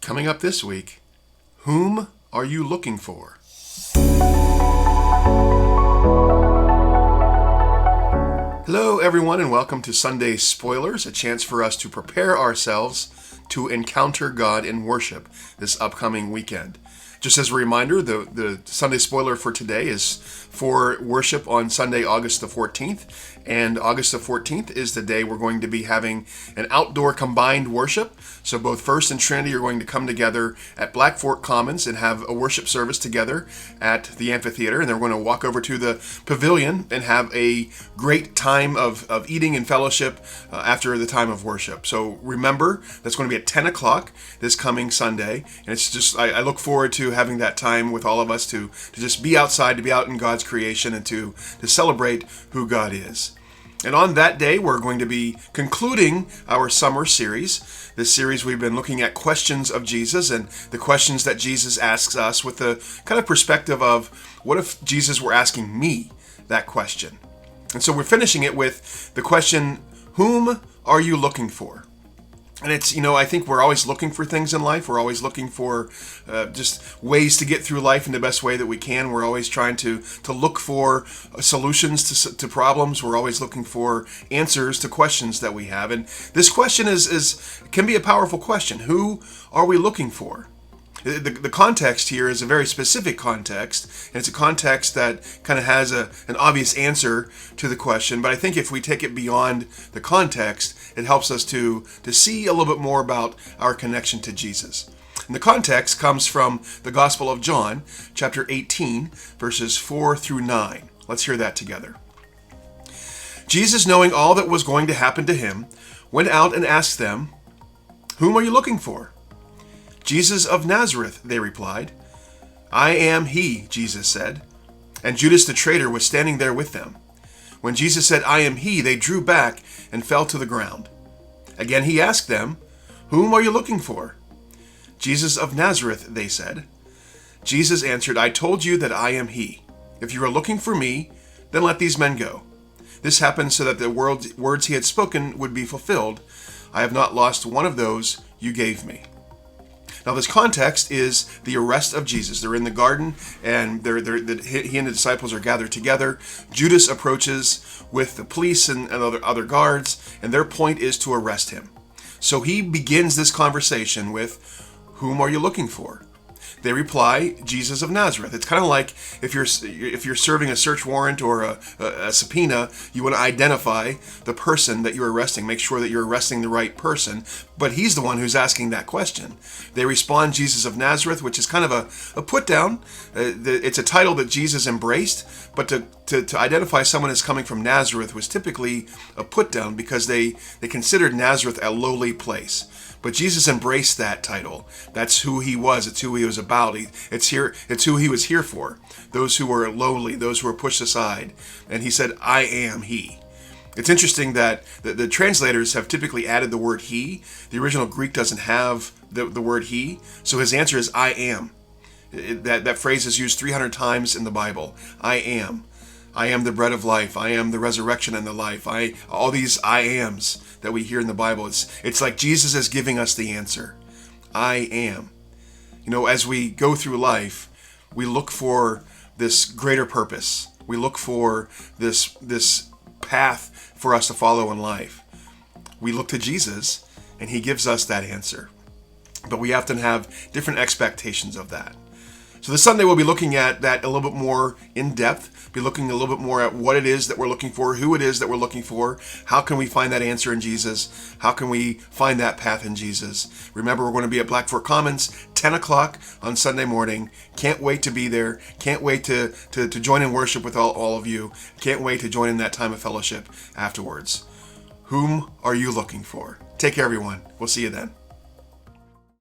Coming up this week, whom are you looking for? Hello, everyone, and welcome to Sunday Spoilers, a chance for us to prepare ourselves to encounter God in worship this upcoming weekend. Just as a reminder, the Sunday spoiler for today is for worship on Sunday, August the 14th. And August the 14th is the day we're going to be having an outdoor combined worship. So both First and Trinity are going to come together at Black Fork Commons and have a worship service together at the amphitheater. And they're going to walk over to the pavilion and have a great time of eating and fellowship after the time of worship. So remember, that's going to be at 10 o'clock this coming Sunday. And it's just, I look forward to having that time with all of us to just be outside, to be out in God's creation, and to celebrate who God is. And on that day, we're going to be concluding our summer series. This series, we've been looking at questions of Jesus and the questions that Jesus asks us with the kind of perspective of, what if Jesus were asking me that question? And so we're finishing it with the question, whom are you looking for? And it's, I think we're always looking for things in life. We're always looking for just ways to get through life in the best way that we can. We're always trying to look for solutions to problems. We're always looking for answers to questions that we have. And this question can be a powerful question. Who are we looking for? The context here is a very specific context, and it's a context that kind of has an obvious answer to the question, but I think if we take it beyond the context, it helps us to see a little bit more about our connection to Jesus. And the context comes from the Gospel of John, chapter 18, verses 4 through 9. Let's hear that together. Jesus, knowing all that was going to happen to him, went out and asked them, "Whom are you looking for?" "Jesus of Nazareth," they replied. "I am he," Jesus said. And Judas the traitor was standing there with them. When Jesus said, "I am he," they drew back and fell to the ground. Again he asked them, "Whom are you looking for?" "Jesus of Nazareth," they said. Jesus answered, "I told you that I am he. If you are looking for me, then let these men go." This happened so that the words he had spoken would be fulfilled. "I have not lost one of those you gave me." Now, this context is the arrest of Jesus. They're in the garden, and he and the disciples are gathered together. Judas approaches with the police and other guards, and their point is to arrest him. So he begins this conversation with, "Whom are you looking for?" They reply, "Jesus of Nazareth." It's kind of like if you're serving a search warrant or a subpoena, you want to identify the person that you're arresting, make sure that you're arresting the right person. But he's the one who's asking that question. They respond, "Jesus of Nazareth," which is kind of a put down. It's a title that Jesus embraced, but to identify someone as coming from Nazareth was typically a put down because they considered Nazareth a lowly place. But Jesus embraced that title. That's who he was. It's who he was about. It's who he was here for. Those who were lowly, those who were pushed aside. And he said, "I am he." It's interesting that the translators have typically added the word he. The original Greek doesn't have the word he. So his answer is, "I am." That phrase is used 300 times in the Bible. I am. I am the bread of life. I am the resurrection and the life. All these I ams that we hear in the Bible. It's like Jesus is giving us the answer. I am. As we go through life, we look for this greater purpose. We look for this path for us to follow in life. We look to Jesus, and he gives us that answer. But we often have different expectations of that. So this Sunday we'll be looking at that a little bit more in depth, be looking a little bit more at what it is that we're looking for, who it is that we're looking for, how can we find that answer in Jesus, how can we find that path in Jesus. Remember, we're going to be at Black Fork Commons, 10 o'clock on Sunday morning. Can't wait to be there. Can't wait to join in worship with all of you. Can't wait to join in that time of fellowship afterwards. Whom are you looking for? Take care, everyone. We'll see you then.